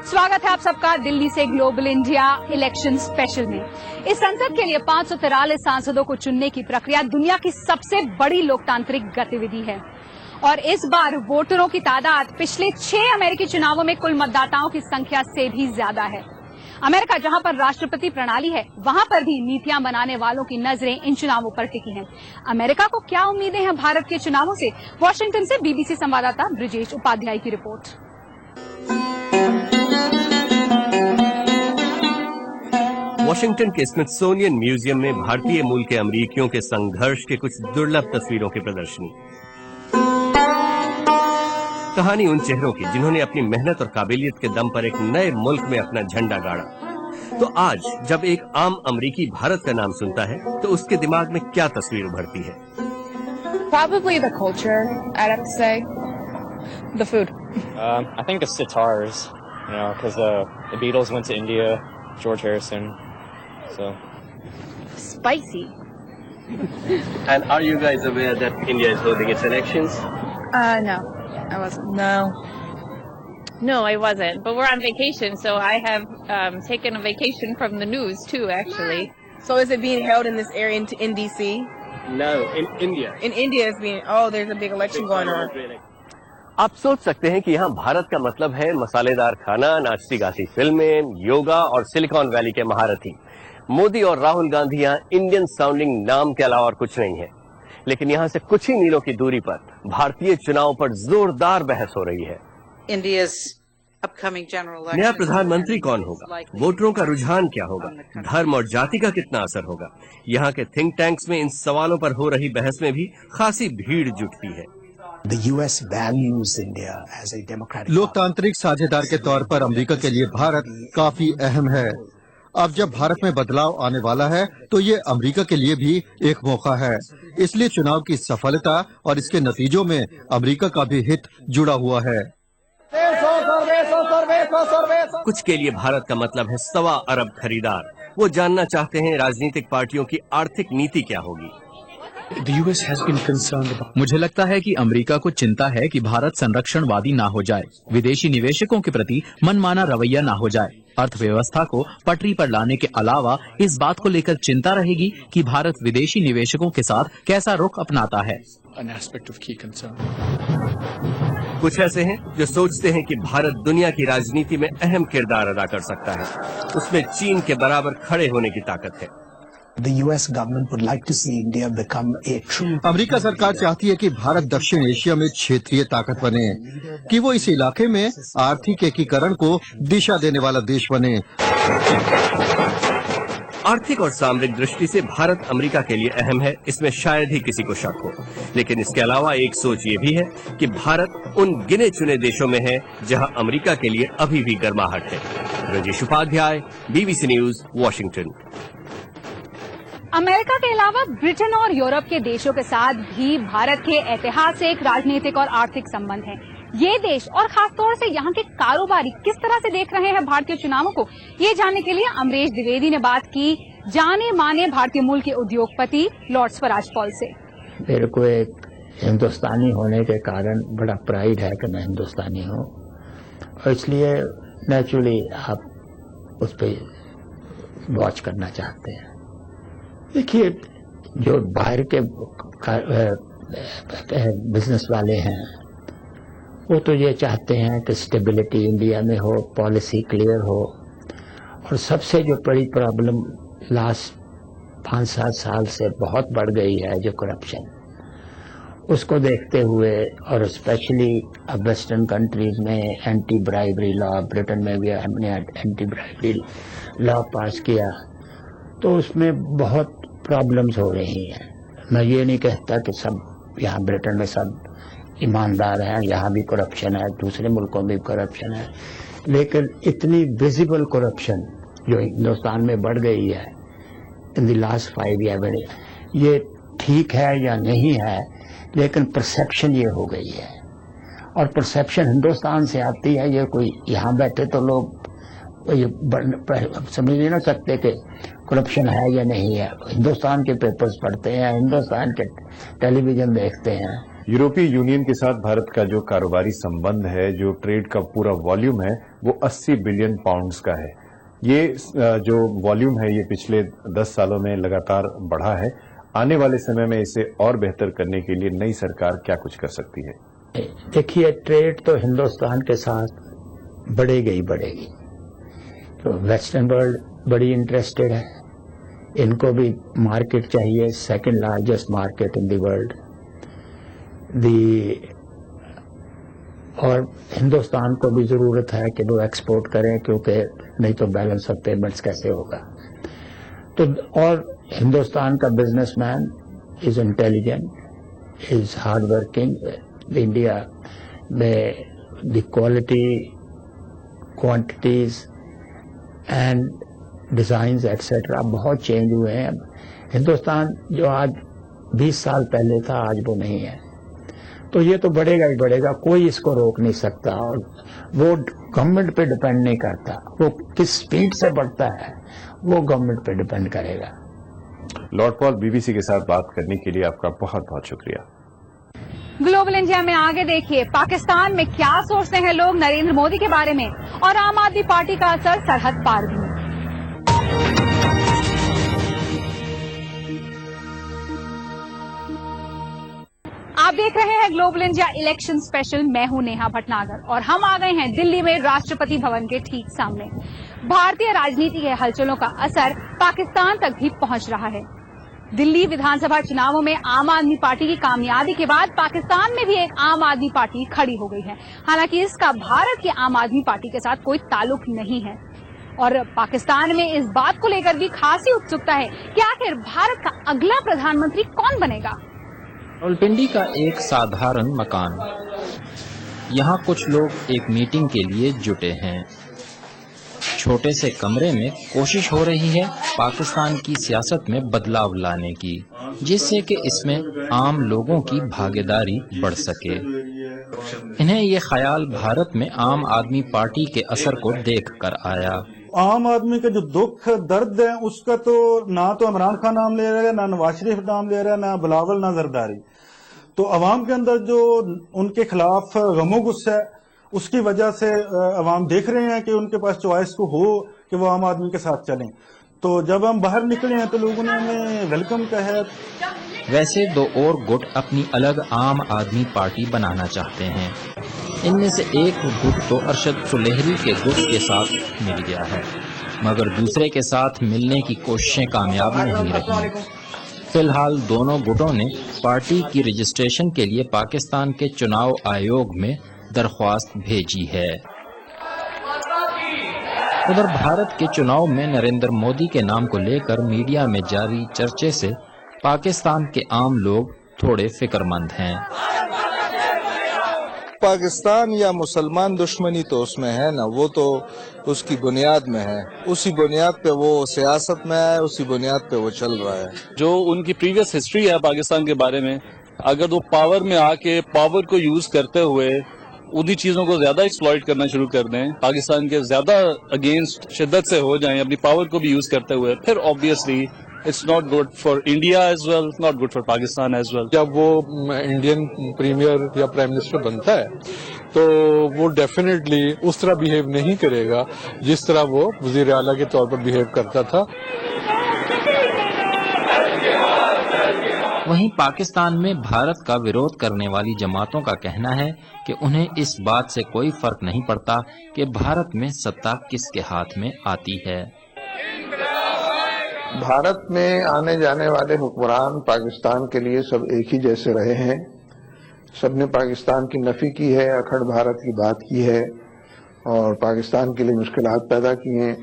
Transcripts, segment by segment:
स्वागत है आप सबका दिल्ली से ग्लोबल इंडिया इलेक्शन स्पेशल में। इस संसद के लिए 543 सांसदों को चुनने की प्रक्रिया दुनिया की सबसे बड़ी लोकतांत्रिक गतिविधि है और इस बार वोटरों की तादाद पिछले 6 अमेरिकी चुनावों में कुल मतदाताओं की संख्या से भी ज्यादा है। अमेरिका जहां पर राष्ट्रपति प्रणाली है, वहां पर भी नीतियां बनाने वालों की नजरें इन चुनावों पर टिकी हैं। अमेरिका को क्या उम्मीदें हैं भारत के चुनावों से? वॉशिंगटन से बीबीसी संवाददाता ब्रिजेश उपाध्याय की रिपोर्ट। वॉशिंगटन के स्मिथसोनियन म्यूजियम में भारतीय मूल के अमेरिकियों के संघर्ष के कुछ दुर्लभ तस्वीरों की प्रदर्शनी। कहानी उन चेहरों की जिन्होंने अपनी मेहनत और काबिलियत के दम पर एक नए मुल्क में अपना झंडा गाड़ा। तो आज जब एक आम अमेरिकी भारत का नाम सुनता है तो उसके दिमाग में क्या तस्वीर उभरती है? Probably the culture, I'd have to say. The food. I think the sitars, because the Beatles went to India, George Harrison, so. Spicy. And are you guys aware that India is holding its elections? No, I wasn't. No, I wasn't. But we're on vacation, so I have taken a vacation from the news too, actually. So is it being held in this area in DC? No, in India. In India, it's being. Oh, there's a big election going on. आप सोच सकते हैं कि यहाँ भारत का मतलब है मसालेदार खाना, नाचती गाती फिल्में, योगा और सिलिकॉन वैली के महारथी। मोदी और राहुल गांधी यहाँ इंडियन साउंडिंग नाम के अलावा और कुछ नहीं है। लेकिन यहाँ से कुछ ही मीलों की दूरी पर भारतीय चुनाव पर जोरदार बहस हो रही है। नया प्रधानमंत्री कौन होगा? वोटरों का रुझान क्या होगा? धर्म और जाति का कितना असर होगा? यहाँ के थिंक टैंक्स में इन सवालों पर हो रही बहस में भी खासी भीड़ जुटती है। लोकतांत्रिक साझेदार के तौर पर अमेरिका के लिए भारत काफी अहम है। अब जब भारत में बदलाव आने वाला है तो ये अमेरिका के लिए भी एक मौका है। इसलिए चुनाव की सफलता और इसके नतीजों में अमेरिका का भी हित जुड़ा हुआ है। कुछ के लिए भारत का मतलब है 1.25 अरब खरीदार। वो जानना चाहते हैं राजनीतिक पार्टियों की आर्थिक नीति क्या होगी। मुझे लगता है कि अमेरिका को चिंता है कि भारत संरक्षणवादी ना हो जाए, विदेशी निवेशकों के प्रति मनमाना रवैया ना हो जाए। अर्थव्यवस्था को पटरी पर लाने के अलावा इस बात को लेकर चिंता रहेगी कि भारत विदेशी निवेशकों के साथ कैसा रुख अपनाता है। कुछ ऐसे हैं जो सोचते हैं कि भारत दुनिया की राजनीति में अहम किरदार अदा कर सकता है। उसमें चीन के बराबर खड़े होने की ताकत है। अमेरिका सरकार चाहती है कि भारत दक्षिण एशिया में क्षेत्रीय ताकत बने, कि वो इस इलाके में आर्थिक एकीकरण को दिशा देने वाला देश बने। आर्थिक और सामरिक दृष्टि से भारत अमेरिका के लिए अहम है, इसमें शायद ही किसी को शक हो। लेकिन इसके अलावा एक सोच ये भी है कि भारत उन गिने चुने देशों में है जहां अमेरिका के लिए अभी भी गर्माहट है। Brijesh Upadhyay, BBC news, Washington. America के अलावा ब्रिटेन और यूरोप के देशों के साथ भी भारत के ऐतिहासिक, राजनीतिक और आर्थिक संबंध हैं। ये देश और खासतौर से यहाँ के कारोबारी किस तरह से देख रहे हैं भारतीय चुनावों को, ये जानने के लिए अमरीश द्विवेदी ने बात की जाने माने भारतीय मूल के उद्योगपति लॉर्ड स्वराज पॉल से। मेरे को एक हिंदुस्तानी होने के कारण बड़ा प्राइड है कि मैं हिंदुस्तानी हूँ और इसलिए नेचुरली आप उस पर वॉच करना चाहते हैं। देखिए, जो बाहर के बिजनेस वाले हैं वो तो ये चाहते हैं कि स्टेबिलिटी इंडिया में हो, पॉलिसी क्लियर हो, और सबसे जो बड़ी प्रॉब्लम लास्ट 5-7 साल से बहुत बढ़ गई है जो करप्शन, उसको देखते हुए और स्पेशली वेस्टर्न कंट्रीज में एंटी ब्राइबरी लॉ, ब्रिटेन में भी हमने एंटी ब्राइबरी लॉ पास किया, तो उसमें बहुत प्रॉब्लम्स हो रही हैं। मैं ये नहीं कहता कि सब यहाँ ब्रिटेन में सब ईमानदार हैं, यहाँ भी करप्शन है, दूसरे मुल्कों में भी करप्शन है, लेकिन इतनी विजिबल करप्शन जो हिंदुस्तान में बढ़ गई है इन द लास्ट 5 ईयर, ये ठीक है या नहीं है, लेकिन परसेप्शन ये हो गई है और परसेप्शन हिंदुस्तान से आती है। ये कोई यहाँ बैठे तो लोग ये समझ नहीं ना सकते कि करप्शन है या नहीं है। हिंदुस्तान के पेपर्स पढ़ते हैं, हिंदुस्तान के टेलीविजन देखते हैं, यूरोपीय यूनियन के साथ भारत का जो कारोबारी संबंध है, जो ट्रेड का पूरा वॉल्यूम है, वो 80 बिलियन पाउंड्स का है। ये जो वॉल्यूम है, ये पिछले 10 सालों में लगातार बढ़ा है। आने वाले समय में इसे और बेहतर करने के लिए नई सरकार क्या कुछ कर सकती है? देखिए, ट्रेड तो हिंदुस्तान के साथ बढ़ेगी ही बढ़ेगी। तो वेस्टर्न वर्ल्ड बड़ी इंटरेस्टेड है, इनको भी मार्केट चाहिए, second largest market in the world. और हिंदुस्तान को भी जरूरत है कि वो एक्सपोर्ट करें, क्योंकि नहीं तो बैलेंस ऑफ पेमेंट्स कैसे होगा। तो और हिंदुस्तान का businessman is intelligent, is hard working. India में the quality, quantities and designs etcetera बहुत चेंज हुए हैं। हिंदुस्तान जो आज 20 साल पहले था, आज वो नहीं है। तो ये तो बढ़ेगा ही बढ़ेगा, कोई इसको रोक नहीं सकता। और वो गवर्नमेंट पे डिपेंड नहीं करता, वो किस स्पीड से बढ़ता है वो गवर्नमेंट पे डिपेंड करेगा। लॉर्ड पॉल, बीबीसी के साथ बात करने के लिए आपका बहुत बहुत शुक्रिया। ग्लोबल इंडिया में आगे देखिए, पाकिस्तान में क्या सोचते हैं लोग नरेंद्र मोदी के बारे में, और आम आदमी पार्टी का असर सरहद पार भी। आप देख रहे हैं ग्लोबल इंडिया इलेक्शन स्पेशल। मैं हूं नेहा भटनागर और हम आ गए हैं दिल्ली में राष्ट्रपति भवन के ठीक सामने। भारतीय राजनीति के हलचलों का असर पाकिस्तान तक भी पहुंच रहा है। दिल्ली विधानसभा चुनावों में आम आदमी पार्टी की कामयाबी के बाद पाकिस्तान में भी एक आम आददमी पार्टी खड़ी हो गई है। हालांकि इसका भारत की आम आदमी पार्टी के साथ कोई ताल्लुक नहीं है और पाकिस्तान में इस बात को लेकर भी खासी उत्सुकता है कि आखिर भारत का अगला प्रधानमंत्री कौन बनेगा। रावलपिंडी का एक साधारण मकान। यहाँ कुछ लोग एक मीटिंग के लिए जुटे हैं। छोटे से कमरे में कोशिश हो रही है पाकिस्तान की सियासत में बदलाव लाने की, जिससे कि इसमें आम लोगों की भागीदारी बढ़ सके। इन्हें ये ख्याल भारत में आम आदमी पार्टी के असर को देखकर आया। आम आदमी का जो दुख दर्द है उसका तो ना तो इमरान खान नाम ले रहा है, ना नवाज शरीफ नाम ले रहा है, ना बिलावल, ना जरदारी। तो अवाम के अंदर जो उनके खिलाफ गमो गुस्सा है, उसकी वजह से अवाम देख रहे हैं कि उनके पास चॉइस को हो कि वो आम आदमी के साथ चलें। तो जब हम बाहर निकले हैं तो लोगों ने हमें वेलकम कहा है। वैसे दो और गुट अपनी अलग आम आदमी पार्टी बनाना चाहते हैं। इनमें से एक गुट तो अरशद सुलेहरी के गुट के साथ मिल गया है, मगर दूसरे के साथ मिलने की कोशिशें कामयाब नहीं रही। फिलहाल दोनों गुटों ने पार्टी की रजिस्ट्रेशन के लिए पाकिस्तान के चुनाव आयोग में दरख्वास्त भेजी है। उधर भारत के चुनाव में नरेंद्र मोदी के नाम को लेकर मीडिया में जारी चर्चे से पाकिस्तान के आम लोग थोड़े फिक्रमंद हैं। पाकिस्तान या मुसलमान दुश्मनी तो उसमें है ना, वो तो उसकी बुनियाद में है, उसी बुनियाद पे वो सियासत में है, उसी बुनियाद पे वो चल रहा है। जो उनकी प्रीवियस हिस्ट्री है पाकिस्तान के बारे में, अगर वो पावर में आके पावर को यूज करते हुए उन्हीं चीजों को ज्यादा एक्सप्लॉइट करना शुरू कर दें, पाकिस्तान के ज्यादा अगेंस्ट शिद्दत से हो जाएं अपनी पावर को भी यूज करते हुए, फिर obviously it's not good for India as well, not good for Pakistan as well. जब वो इंडियन प्रीमियर या प्राइम मिनिस्टर बनता है तो वो डेफिनेटली उस तरह बिहेव नहीं करेगा जिस तरह वो वजीर आला के तौर पर बिहेव करता था। वहीं पाकिस्तान में भारत का विरोध करने वाली जमातों का कहना है कि उन्हें इस बात से कोई फर्क नहीं पड़ता कि भारत में सत्ता किसके हाथ में आती है। भारत में आने जाने वाले हुक्मरान पाकिस्तान के लिए सब एक ही जैसे रहे हैं। सबने पाकिस्तान की नफी की है, अखंड भारत की बात की है और पाकिस्तान के लिए मुश्किलात पैदा की हैं।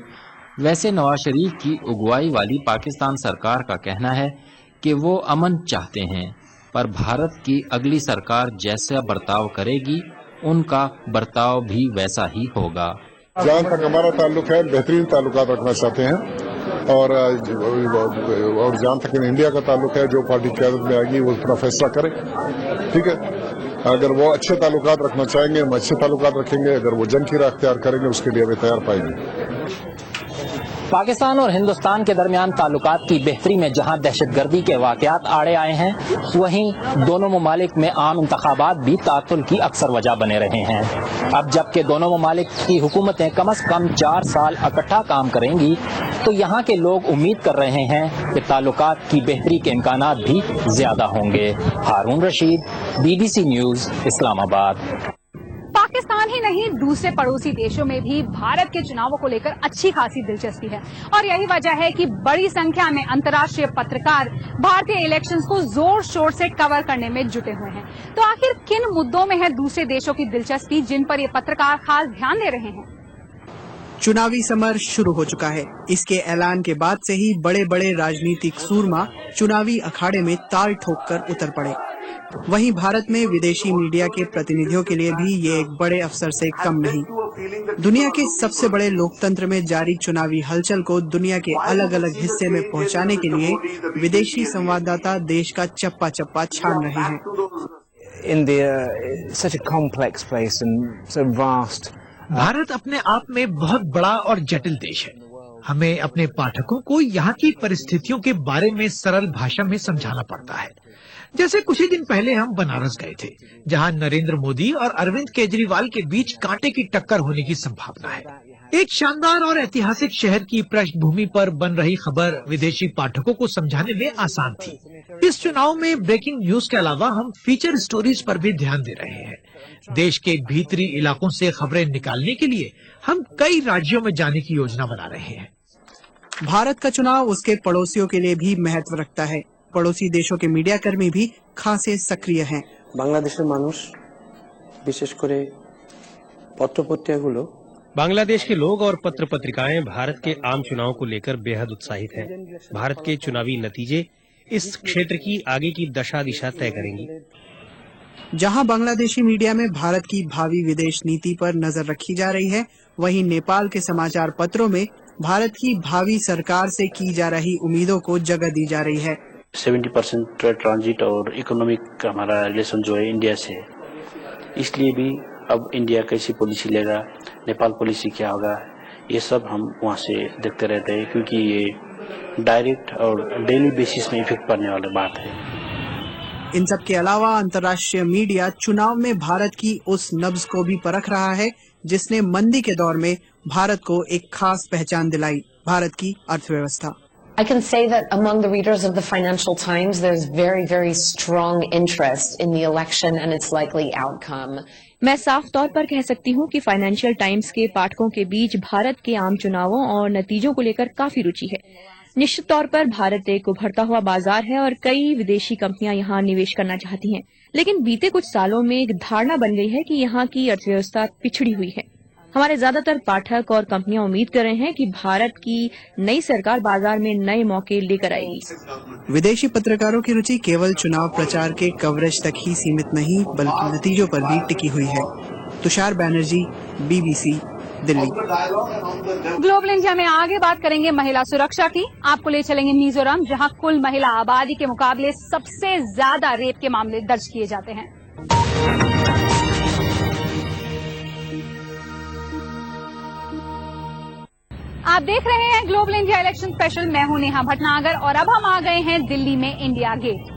वैसे नवाज शरीफ की अगुवाई वाली पाकिस्तान सरकार का कहना है कि वो अमन चाहते हैं, पर भारत की अगली सरकार जैसा बर्ताव करेगी उनका बर्ताव भी वैसा ही होगा। जहाँ तक हमारा ताल्लुक है, बेहतरीन ताल्लुकात रखना चाहते हैं और जहाँ तक इंडिया का ताल्लुक है, जो पार्टी क़यादत में आएगी वो अपना फैसला करे। ठीक है, अगर वो अच्छे ताल्लुकात रखना चाहेंगे हम अच्छे ताल्लुकात रखेंगे, अगर वो जंग की राह अख्तियार करेंगे उसके लिए हमें तैयार पाएंगे। पाकिस्तान और हिंदुस्तान के दरमियान ताल्लुकात की बेहतरी में जहां दहशतगर्दी के वाकयात आड़े आए हैं, वहीं दोनों ममालिक में आम इंतखाबात भी तातुल की अक्सर वजह बने रहे हैं। अब जबकि दोनों ममालिक की हुकूमतें कम अज कम 4 साल इकट्ठा काम करेंगी, तो यहाँ के लोग उम्मीद कर रहे हैं कि ताल्लुकात की बेहतरी के इम्कानात भी ज्यादा होंगे। हारून रशीद, BBC न्यूज, इस्लामाबाद। पाकिस्तान ही नहीं, दूसरे पड़ोसी देशों में भी भारत के चुनावों को लेकर अच्छी खासी दिलचस्पी है और यही वजह है कि बड़ी संख्या में अंतर्राष्ट्रीय पत्रकार भारतीय इलेक्शंस को जोर शोर से कवर करने में जुटे हुए हैं। तो आखिर किन मुद्दों में है दूसरे देशों की दिलचस्पी जिन पर ये पत्रकार खास ध्यान दे रहे हैं? चुनावी समर शुरू हो चुका है। इसके ऐलान के बाद से ही बड़े बड़े राजनीतिक सूरमा चुनावी अखाड़े में ताल ठोक कर उतर पड़े। वहीं भारत में विदेशी मीडिया के प्रतिनिधियों के लिए भी ये एक बड़े अवसर से कम नहीं। दुनिया के सबसे बड़े लोकतंत्र में जारी चुनावी हलचल को दुनिया के अलग अलग हिस्से में पहुंचाने के लिए विदेशी संवाददाता देश का चप्पा चप्पा छान रहे हैं। India is such a complex place and so vast. Bharat अपने आप में बहुत बड़ा और जटिल देश है। हमें अपने पाठकों को यहाँ की परिस्थितियों के बारे में सरल भाषा में समझाना पड़ता है। जैसे कुछ ही दिन पहले हम बनारस गए थे, जहाँ नरेंद्र मोदी और अरविंद केजरीवाल के बीच कांटे की टक्कर होने की संभावना है। एक शानदार और ऐतिहासिक शहर की पृष्ठभूमि पर बन रही खबर विदेशी पाठकों को समझाने में आसान थी। इस चुनाव में ब्रेकिंग न्यूज के अलावा हम फीचर स्टोरीज पर भी ध्यान दे रहे हैं। देश के भीतरी इलाकों से खबरें निकालने के लिए हम कई राज्यों में जाने की योजना बना रहे हैं। भारत का चुनाव उसके पड़ोसियों के लिए भी महत्व रखता है। पड़ोसी देशों के मीडिया कर्मी भी खासे सक्रिय हैं। बांग्लादेশের মানুষ विशेष করে पत्र-पत्रिकाগুলো बांग्लादेश के लोग और पत्र पत्रिकाएं भारत के आम चुनाव को लेकर बेहद उत्साहित हैं। भारत के चुनावी नतीजे इस क्षेत्र की आगे की दशा दिशा तय करेंगी। जहां बांग्लादेशी मीडिया में भारत की भावी विदेश नीति पर नजर रखी जा रही है, वहीं नेपाल के समाचार पत्रों में भारत की भावी सरकार से की जा रही उम्मीदों को जगह दी जा रही है। 70% ट्रेड ट्रांजिट और इकोनॉमिक हमारा रिलेशन जो है इंडिया से, इसलिए भी अब इंडिया कैसी पॉलिसी लेगा, नेपाल पॉलिसी क्या होगा, ये सब हम वहाँ से देखते रहते हैं, क्योंकि ये डायरेक्ट और डेली बेसिस में इफेक्ट पड़ने वाली बात है। इन सब के अलावा अंतर्राष्ट्रीय मीडिया चुनाव में भारत की उस नब्ज को भी परख रहा है जिसने मंदी के दौर में भारत को एक खास पहचान दिलाई, भारत की अर्थव्यवस्था। I can say that among the readers of the Financial Times, there's very, very strong interest in the election and its likely outcome. मैं साफ तौर पर कह सकती हूँ कि फाइनेंशियल टाइम्स के पाठकों के बीच भारत के आम चुनावों और नतीजों को लेकर काफी रुचि है। निश्चित तौर पर भारत एक उभरता हुआ बाजार है और कई विदेशी कंपनियां यहाँ निवेश करना चाहती हैं, लेकिन बीते कुछ सालों में एक धारणा बन गई है कि यहाँ की अर्थव्यवस्था पिछड़ी हुई है। हमारे ज्यादातर पाठक और कंपनियां उम्मीद कर रहे हैं कि भारत की नई सरकार बाजार में नए मौके लेकर आएगी। विदेशी पत्रकारों की रुचि केवल चुनाव प्रचार के कवरेज तक ही सीमित नहीं, बल्कि नतीजों पर भी टिकी हुई है। Tushar Banerjee, BBC, Delhi. Global India में आगे बात करेंगे महिला सुरक्षा की। आपको ले चलेंगे मिजोरम, जहां कुल महिला आबादी के मुकाबले सबसे ज्यादा रेप के मामले दर्ज किए जाते हैं। आप देख रहे हैं ग्लोबल इंडिया इलेक्शन स्पेशल। मैं हूं नेहा भटनागर और अब हम आ गए हैं दिल्ली में इंडिया गेट।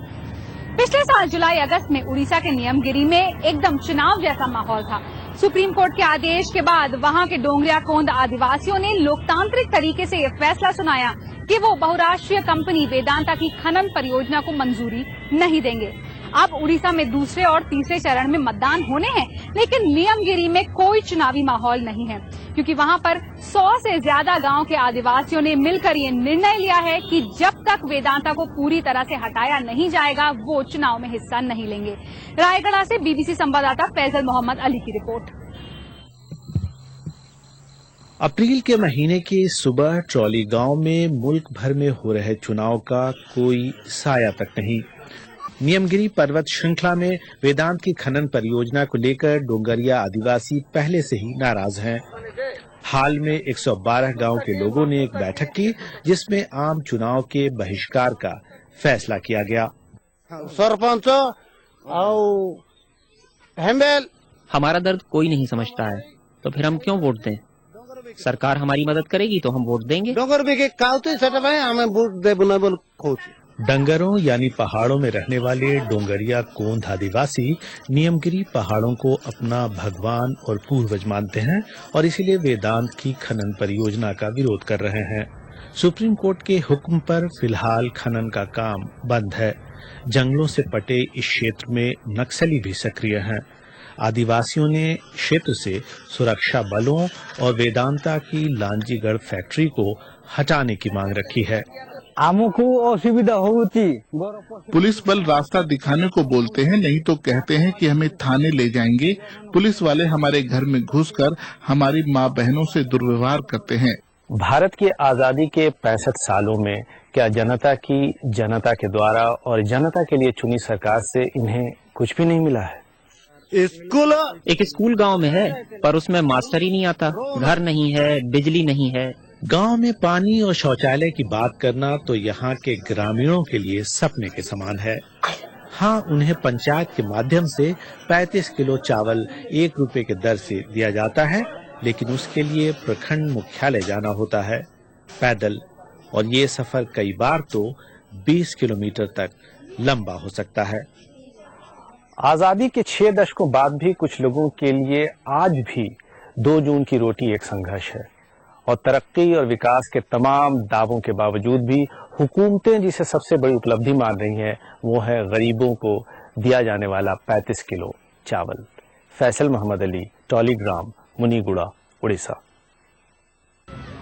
पिछले साल जुलाई अगस्त में उड़ीसा के नियमगिरी में एकदम चुनाव जैसा माहौल था। सुप्रीम कोर्ट के आदेश के बाद वहां के डोंगरिया कोंद आदिवासियों ने लोकतांत्रिक तरीके से यह फैसला सुनाया कि वो बहुराष्ट्रीय कंपनी वेदांता की खनन परियोजना को मंजूरी नहीं देंगे। अब उड़ीसा में दूसरे और तीसरे चरण में मतदान होने हैं, लेकिन नियमगिरी में कोई चुनावी माहौल नहीं है, क्योंकि वहां पर 100 से ज्यादा गांव के आदिवासियों ने मिलकर ये निर्णय लिया है कि जब तक वेदांता को पूरी तरह से हटाया नहीं जाएगा, वो चुनाव में हिस्सा नहीं लेंगे। रायगढ़ से BBC संवाददाता फैजल मोहम्मद अली की रिपोर्ट। अप्रैल के महीने की सुबह ट्रॉली गांव में मुल्क भर में हो रहे चुनाव का कोई साया तक नहीं। नियमगिरी पर्वत श्रृंखला में वेदांत की खनन परियोजना को लेकर डोंगरिया आदिवासी पहले से ही नाराज हैं। हाल में 112 गांव के लोगों ने एक बैठक की, जिसमें आम चुनाव के बहिष्कार का फैसला किया गया। सरपंच हमारा दर्द कोई नहीं समझता है, तो फिर हम क्यों वोट दें? सरकार हमारी मदद करेगी तो हम वोट देंगे। डंगरों यानी पहाड़ों में रहने वाले डोंगरिया गोंड आदिवासी नियमगिरी पहाड़ों को अपना भगवान और पूर्वज मानते हैं और इसीलिए वेदांत की खनन परियोजना का विरोध कर रहे हैं। सुप्रीम कोर्ट के हुक्म पर फिलहाल खनन का काम बंद है। जंगलों से पटे इस क्षेत्र में नक्सली भी सक्रिय हैं। आदिवासियों ने क्षेत्र से सुरक्षा बलों और वेदांता की लांजीगढ़ फैक्ट्री को हटाने की मांग रखी है। असुविधा होती, पुलिस बल रास्ता दिखाने को बोलते हैं, नहीं तो कहते हैं कि हमें थाने ले जाएंगे। पुलिस वाले हमारे घर में घुसकर हमारी माँ बहनों से दुर्व्यवहार करते हैं। भारत की आजादी के 65 सालों में क्या जनता के द्वारा और जनता के लिए चुनी सरकार से इन्हें कुछ भी नहीं मिला है? एक स्कूल गांव में है, पर उसमें मास्टर ही नहीं आता, घर नहीं है, बिजली नहीं है। गांव में पानी और शौचालय की बात करना तो यहाँ के ग्रामीणों के लिए सपने के समान है। हाँ, उन्हें पंचायत के माध्यम से 35 किलो चावल 1 रुपए के दर से दिया जाता है, लेकिन उसके लिए प्रखंड मुख्यालय जाना होता है पैदल, और ये सफर कई बार तो 20 किलोमीटर तक लंबा हो सकता है। आजादी के 6 दशकों बाद भी कुछ लोगों के लिए आज भी 2 जून की रोटी एक संघर्ष है, और तरक्की और विकास के तमाम दावों के बावजूद भी हुकूमतें जिसे सबसे बड़ी उपलब्धि मान रही हैं वो है गरीबों को दिया जाने वाला 35 किलो चावल। फैसल मोहम्मद अली, टॉलीग्राम, मुनीगुड़ा, उड़ीसा।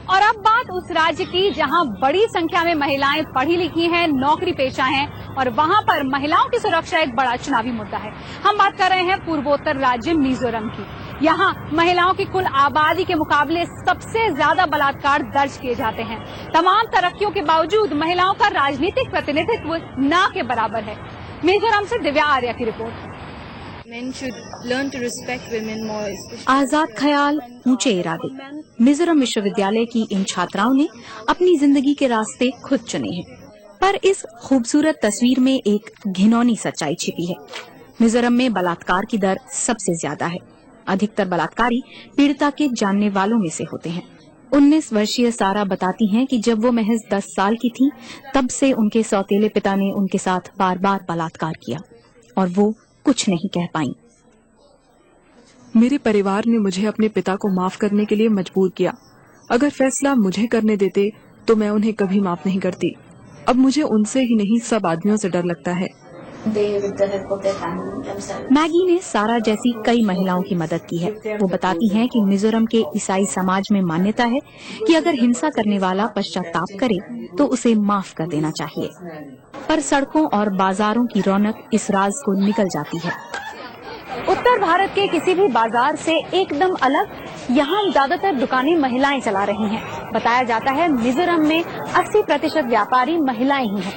और अब बात उस राज्य की जहां बड़ी संख्या में महिलाएं पढ़ी लिखी हैं, नौकरी पेशा हैं और वहां पर महिलाओं की सुरक्षा एक बड़ा चुनावी मुद्दा है। हम बात कर रहे हैं पूर्वोत्तर राज्य मिजोरम की। यहाँ महिलाओं की कुल आबादी के मुकाबले सबसे ज्यादा बलात्कार दर्ज किए जाते हैं। तमाम तरक्कियों के बावजूद महिलाओं का राजनीतिक प्रतिनिधित्व न के बराबर है। मिजोरम से दिव्या आर्या की रिपोर्ट। आजाद ख्याल, ऊंचे इरादे। मिजोरम विश्वविद्यालय की इन छात्राओं ने अपनी जिंदगी के रास्ते खुद चुने हैं, पर इस खूबसूरत तस्वीर में एक घिनौनी सच्चाई छिपी है। मिजोरम में बलात्कार की दर सबसे ज्यादा है। अधिकतर बलात्कारी पीड़िता के जानने वालों में से होते हैं। 19 वर्षीय सारा बताती हैं कि जब वो महज 10 साल की थी, तब से उनके सौतेले पिता ने उनके साथ बार बार बलात्कार किया और वो कुछ नहीं कह पाई। मेरे परिवार ने मुझे अपने पिता को माफ करने के लिए मजबूर किया। अगर फैसला मुझे करने देते तो मैं उन्हें कभी माफ नहीं करती। अब मुझे उनसे ही नहीं, सब आदमियों से डर लगता है। मैगी ने सारा जैसी कई महिलाओं की मदद की है। वो बताती हैं कि मिजोरम के ईसाई समाज में मान्यता है कि अगर हिंसा करने वाला पश्चाताप करे तो उसे माफ कर देना चाहिए, पर सड़कों और बाजारों की रौनक इस राज को निकल जाती है। उत्तर भारत के किसी भी बाजार से एकदम अलग यहाँ ज्यादातर दुकानें महिलाएं चला रही हैं। बताया जाता है मिजोरम में 80% व्यापारी महिलाएं ही हैं,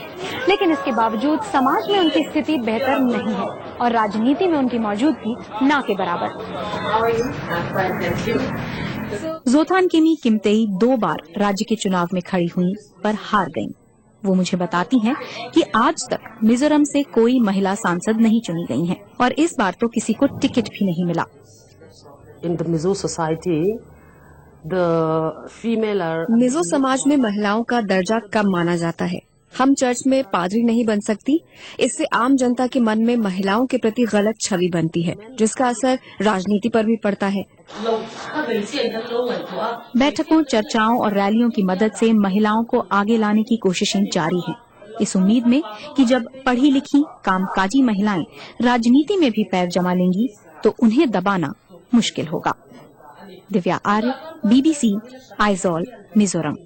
लेकिन इसके बावजूद समाज में उनकी स्थिति बेहतर नहीं है और राजनीति में उनकी मौजूदगी ना के बराबर। जोथान किमी किमतेई 2 बार राज्य के चुनाव में खड़ी हुई पर हार गईं। वो मुझे बताती हैं कि आज तक मिजोरम से कोई महिला सांसद नहीं चुनी गई हैं और इस बार तो किसी को टिकट भी नहीं मिला। मिजो समाज में महिलाओं का दर्जा कम माना जाता है। हम चर्च में पादरी नहीं बन सकती। इससे आम जनता के मन में महिलाओं के प्रति गलत छवि बनती है, जिसका असर राजनीति पर भी पड़ता है। बैठकों, चर्चाओं और रैलियों की मदद से महिलाओं को आगे लाने की कोशिशें जारी हैं, इस उम्मीद में कि जब पढ़ी लिखी कामकाजी महिलाएं राजनीति में भी पैर जमा लेंगी तो उन्हें दबाना मुश्किल होगा। दिव्या आर्य, BBC, आइजॉल, मिजोरम।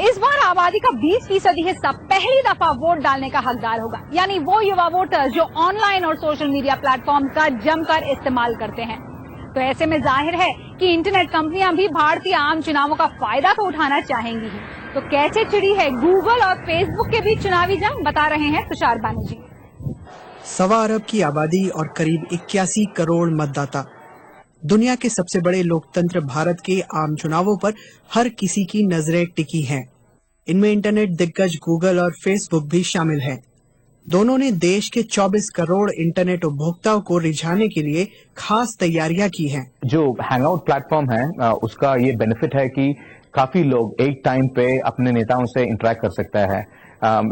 इस बार आबादी का 20% हिस्सा पहली दफा वोट डालने का हकदार होगा, यानी वो युवा वोटर जो ऑनलाइन और सोशल मीडिया प्लेटफॉर्म का जमकर इस्तेमाल करते हैं। तो ऐसे में जाहिर है कि इंटरनेट कंपनियां भी भारतीय आम चुनावों का फायदा तो उठाना चाहेंगी ही। तो कैसे छिड़ी है गूगल और फेसबुक के बीच चुनावी जंग, बता रहे हैं तुषार बनर्जी। 1.25 अरब की आबादी और करीब 81 करोड़ मतदाता। दुनिया के सबसे बड़े लोकतंत्र भारत के आम चुनावों पर हर किसी की नजरें टिकी हैं। इनमें इंटरनेट दिग्गज गूगल और फेसबुक भी शामिल है। दोनों ने देश के 24 करोड़ इंटरनेट उपभोक्ताओं को रिझाने के लिए खास तैयारियां की हैं। जो हैंगआउट प्लेटफॉर्म है उसका ये बेनिफिट है कि काफी लोग एक टाइम पे अपने नेताओं से इंटरेक्ट कर सकता है।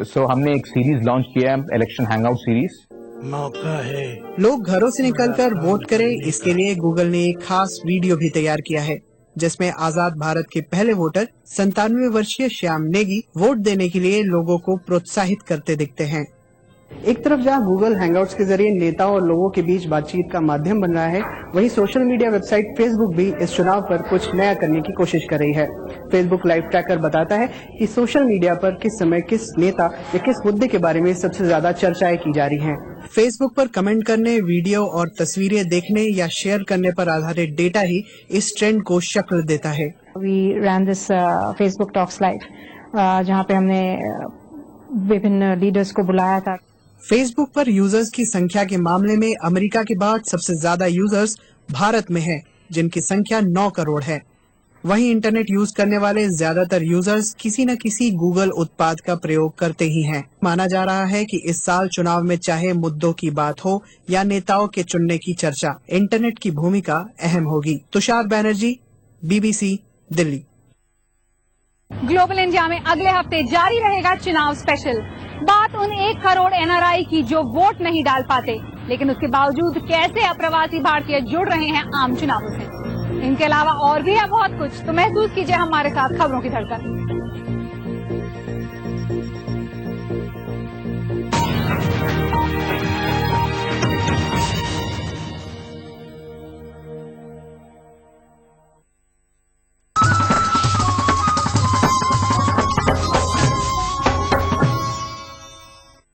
सो हमने एक सीरीज लॉन्च किया है, इलेक्शन हैंगआउट सीरीज। मौका है लोग घरों से निकलकर वोट करें, इसके लिए गूगल ने एक खास वीडियो भी तैयार किया है जिसमें आजाद भारत के पहले वोटर 97 वर्षीय श्याम नेगी वोट देने के लिए लोगों को प्रोत्साहित करते दिखते हैं। एक तरफ जहां गूगल हैंगआउट्स के जरिए नेताओं और लोगों के बीच बातचीत का माध्यम बन रहा है, वहीं सोशल मीडिया वेबसाइट फेसबुक भी इस चुनाव पर कुछ नया करने की कोशिश कर रही है। फेसबुक लाइव ट्रैकर बताता है कि सोशल मीडिया पर किस समय किस नेता या किस मुद्दे के बारे में सबसे ज्यादा चर्चाएं की जा रही हैं। फेसबुक पर कमेंट करने, वीडियो और तस्वीरें देखने या शेयर करने पर आधारित डेटा ही इस ट्रेंड को शक्ल देता है। We ran this Facebook talks live, जहां पे हमने विभिन्न लीडर्स को बुलाया था। फेसबुक पर यूजर्स की संख्या के मामले में अमेरिका के बाद सबसे ज्यादा यूजर्स भारत में हैं, जिनकी संख्या 9 करोड़ है। वहीं इंटरनेट यूज करने वाले ज्यादातर यूजर्स किसी न किसी गूगल उत्पाद का प्रयोग करते ही हैं। माना जा रहा है कि इस साल चुनाव में चाहे मुद्दों की बात हो या नेताओं के चुनने की चर्चा, इंटरनेट की भूमिका अहम होगी। Tushar Banerjee, BBC, Delhi. Global India में अगले हफ्ते जारी रहेगा चुनाव स्पेशल। बात उन 1 करोड़ NRI की जो वोट नहीं डाल पाते, लेकिन उसके बावजूद कैसे अप्रवासी भारतीय जुड़ रहे हैं आम चुनावों से। इनके अलावा और भी है बहुत कुछ, तो महसूस कीजिए हमारे साथ खबरों की धड़कन।